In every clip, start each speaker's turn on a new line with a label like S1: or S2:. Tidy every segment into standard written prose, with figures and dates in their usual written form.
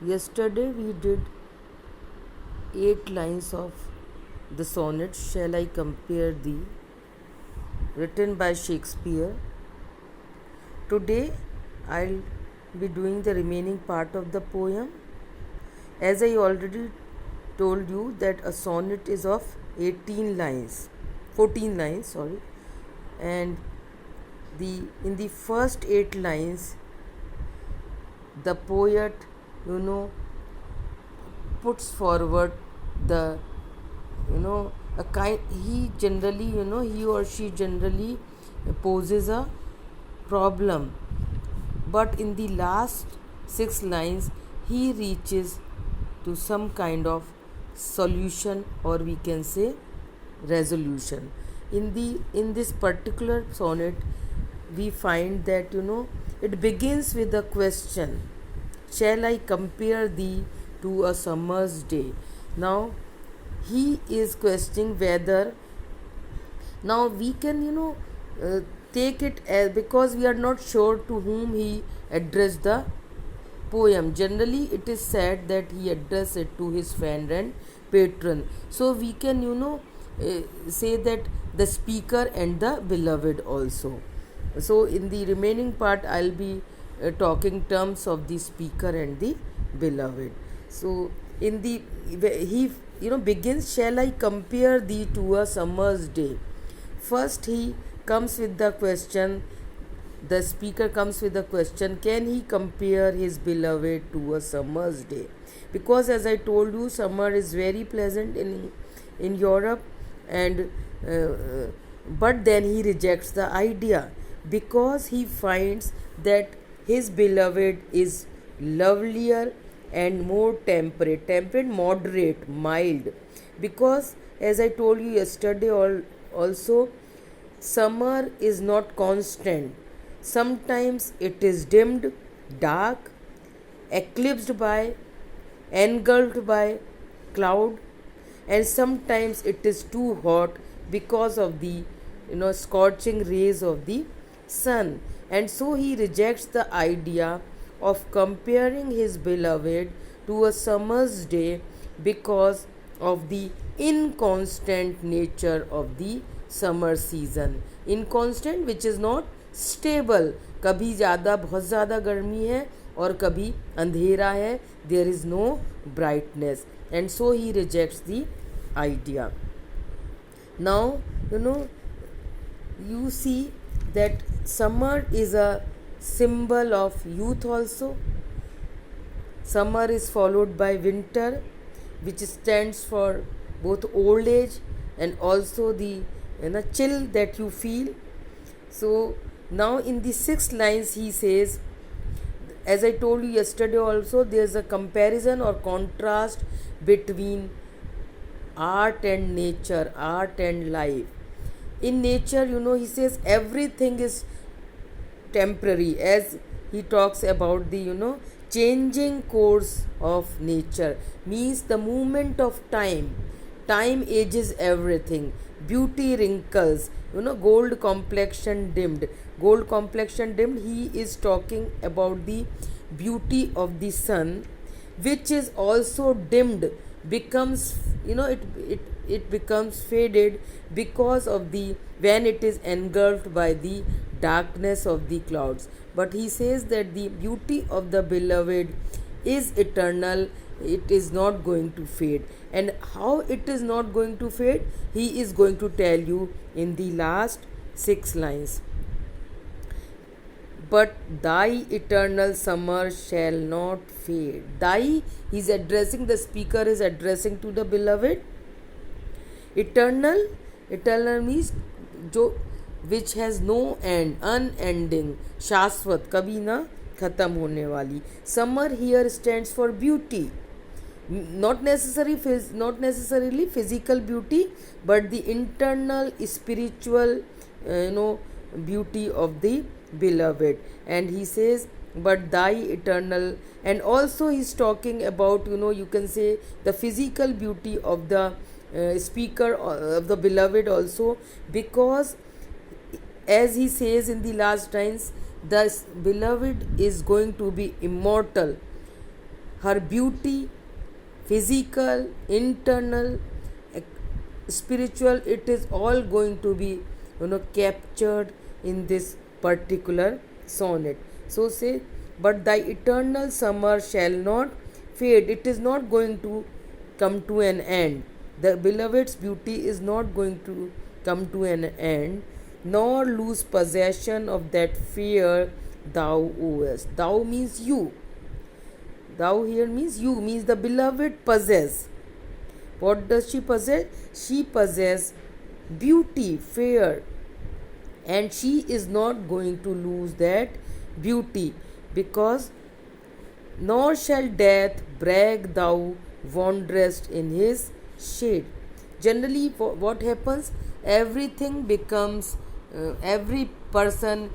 S1: Yesterday we did 8 lines of the sonnet Shall I Compare Thee, written by Shakespeare. Today I'll be doing the remaining part of the poem. As I already told you that a sonnet is of 18 lines, 14 lines, sorry, and in the first 8 lines the poet, puts forward the, a kind, he generally, he or she generally poses a problem, but in the last 6 lines he reaches to some kind of solution, or we can say resolution. In this particular sonnet we find that, it begins with a question: shall I compare thee to a summer's day? Now he is questioning whether, now we can, take it as, because we are not sure to whom he addressed the poem. Generally it is said that he addressed it to his friend and patron, so we can, say that the speaker and the beloved also. So in the remaining part I'll be talking terms of the speaker and the beloved. So in the, he, begins: shall I compare thee to a summer's day? First he comes with the question, the speaker comes with the question: can he compare his beloved to a summer's day? Because as I told you, summer is very pleasant in Europe, and but then he rejects the idea because he finds that his beloved is lovelier and more temperate, moderate, mild. Because as I told you yesterday also, summer is not constant. Sometimes it is dimmed, dark, eclipsed by, engulfed by cloud, and sometimes it is too hot because of the, scorching rays of the sun. And so he rejects the idea of comparing his beloved to a summer's day because of the inconstant nature of the summer season. Inconstant, which is not stable. कभी ज़्यादा, बहुत ज़्यादा गर्मी है और कभी अंधेरा है. There is no brightness, and so he rejects the idea. Now, you see that summer is a symbol of youth also. Summer is followed by winter, which stands for both old age and also the, chill that you feel. So now in the 6 lines he says, as I told you yesterday also, there is a comparison or contrast between art and nature, art and life. In nature, he says everything is temporary, as he talks about the, changing course of nature, means the movement of time. Time ages everything. Beauty wrinkles, gold complexion dimmed. Gold complexion dimmed, he is talking about the beauty of the sun, which is also dimmed, becomes, it becomes faded because of the, when it is engulfed by the darkness of the clouds. But he says that the beauty of the beloved is eternal, it is not going to fade. And how it is not going to fade, he is going to tell you in the last 6 lines. But thy eternal summer shall not fade. Thy, he's addressing, the speaker is addressing to the beloved. Eternal, eternal means जो, which has no end, unending, शाश्वत, कभी ना खत्म होने वाली. Summer here stands for beauty, not necessarily physical beauty, but the internal spiritual, beauty of the beloved. And he says, but thy eternal, and also he's talking about, you can say the physical beauty of the speaker, of the beloved also, because as he says in the last lines, the beloved is going to be immortal. her beauty, physical, internal, spiritual, it is all going to be captured in this particular sonnet. So say, but thy eternal summer shall not fade, it is not going to come to an end. The beloved's beauty is not going to come to an end, nor lose possession of that fear thou owest. Thou means you. Thou here means you, means the beloved possess. What does she possess? She possess beauty, fair, and she is not going to lose that beauty, because nor shall death brag thou wanderest in his shade. Generally, what happens? Everything becomes, every person,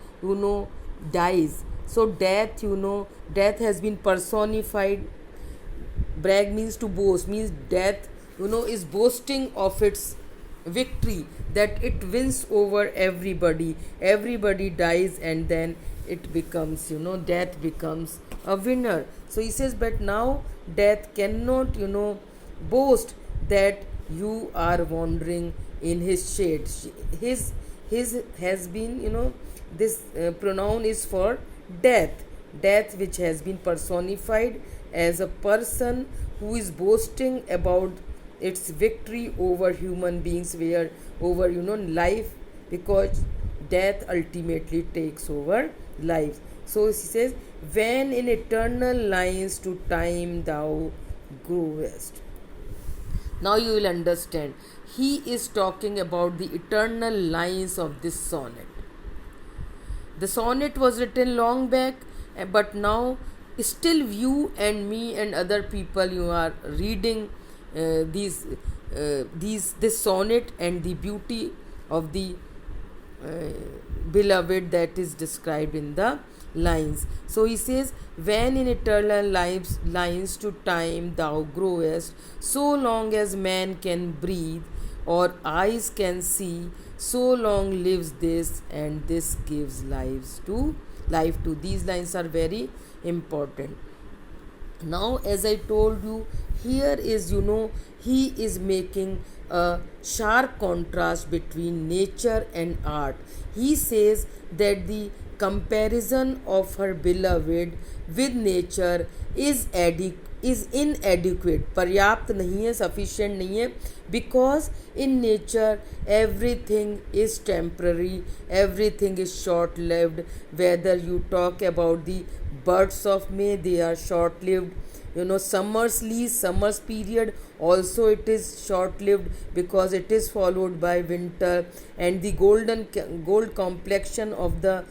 S1: dies. So, death, death has been personified. Brag means to boast, means death, is boasting of its victory, that it wins over everybody. Everybody dies, and then it becomes, death becomes a winner. So he says, but now death cannot, boast that you are wandering in his shade. His has been, this pronoun is for death. Death, which has been personified as a person who is boasting about its victory over human beings, where over life, because death ultimately takes over life. So he says, when in eternal lines to time thou growest. Now you will understand, he is talking about the eternal lines of this sonnet. The sonnet was written long back, but now still you and me and other people, you are reading this sonnet and the beauty of the beloved that is described in the lines. So he says, when in eternal lines to time thou growest, so long as man can breathe or eyes can see, so long lives this, and this gives life to. These lines are very important. Now, as I told you, here is, he is making a sharp contrast between nature and art. He says that the comparison of her beloved with nature is inadequate, पर्याप्त नहीं है, sufficient नहीं है, because in nature everything is temporary, everything is short lived. Whether you talk about the birds of May, they are short lived. Summer's period also, it is short lived, because it is followed by winter. And the gold complexion of the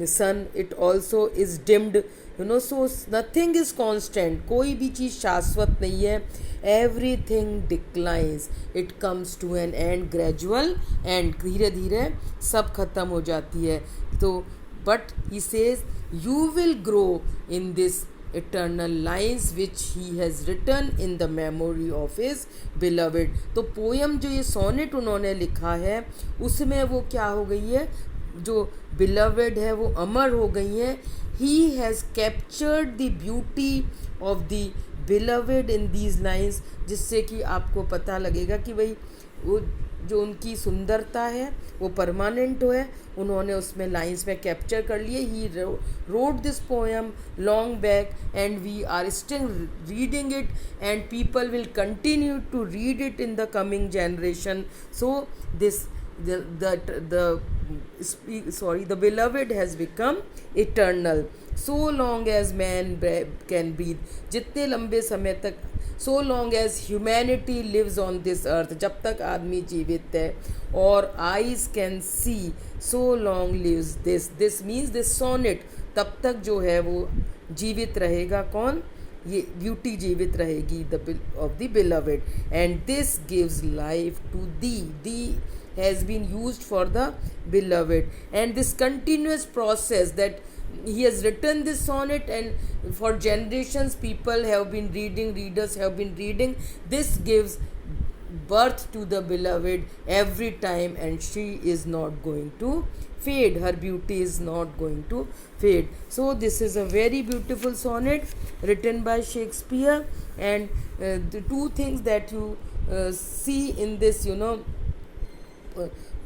S1: sun, it also is dimmed. So nothing is constant, कोई भी चीज़ शाश्वत नहीं है. Everything declines, it comes to an end, gradual and धीरे धीरे सब खत्म हो जाती है. तो but he says, you will grow in this eternal lines which he has written in the memory of his beloved. तो पोयम जो ये सोनेट उन्होंने लिखा है, उसमें वो क्या हो गई है, जो beloved है वो अमर हो गई है. He has captured the beauty of the beloved in these lines, जिससे कि आपको पता लगेगा कि भाई वो जो उनकी सुंदरता है वो परमानेंट है, उन्होंने उसमें लाइंस में कैप्चर कर लिए. He wrote this poem long back and we are still reading it, and people will continue to read it in the coming generation. So this the beloved has become eternal. So long as man can breathe, जितने लंबे समय तक, so long as humanity lives on this earth, जब तक आदमी जीवित है, और eyes can see, so long lives this means this sonnet, तब तक जो है वो जीवित रहेगा. कौन? ये ब्यूटी जीवित रहेगी, of the beloved, and this gives life to thee has been used for the beloved. And this continuous process that he has written this sonnet, and for generations people have been reading, readers have been reading, this gives birth to the beloved every time, and she is not going to fade. Her beauty is not going to fade. So this is a very beautiful sonnet written by Shakespeare. And the two things that you see in this,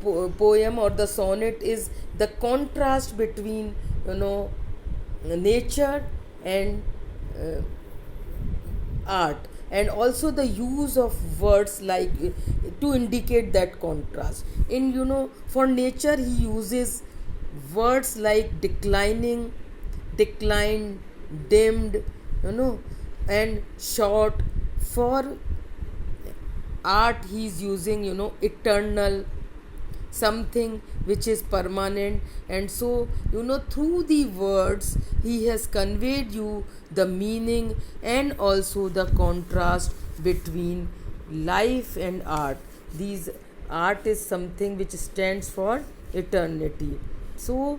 S1: poem or the sonnet, is the contrast between, nature and uh, art, and also the use of words like to indicate that contrast. In, for nature he uses words like declining, declined, dimmed, and short. For art he's using, eternal, something which is permanent. And so, through the words he has conveyed you the meaning and also the contrast between life and art. These art is something which stands for eternity. So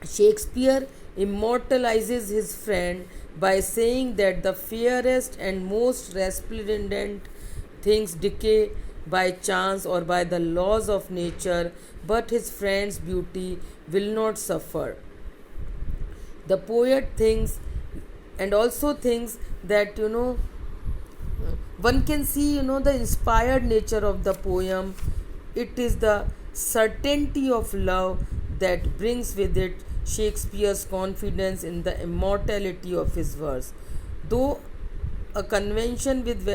S1: Shakespeare immortalizes his friend by saying that the fairest and most resplendent things decay by chance or by the laws of nature, but his friend's beauty will not suffer. The poet thinks, and also thinks, that, one can see, the inspired nature of the poem. It is the certainty of love that brings with it Shakespeare's confidence in the immortality of his verse. Though a convention with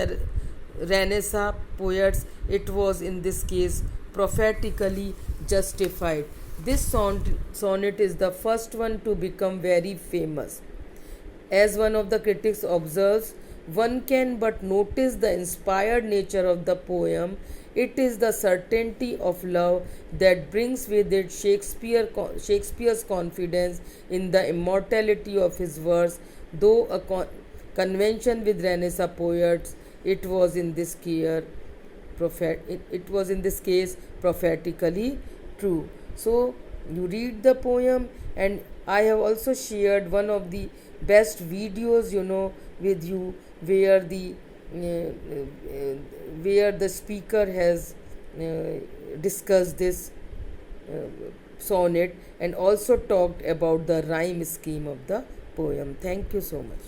S1: Renaissance poets, it was in this case prophetically justified. This sonnet is the first one to become very famous. As one of the critics observes, one can but notice the inspired nature of the poem. It is the certainty of love that brings with it Shakespeare's confidence in the immortality of his verse. Though a convention with Renaissance poets, it was in this it was in this case prophetically true. So you read the poem, and I have also shared one of the best videos, with you, where the speaker has discussed this uh, sonnet and also talked about the rhyme scheme of the poem. Thank you so much.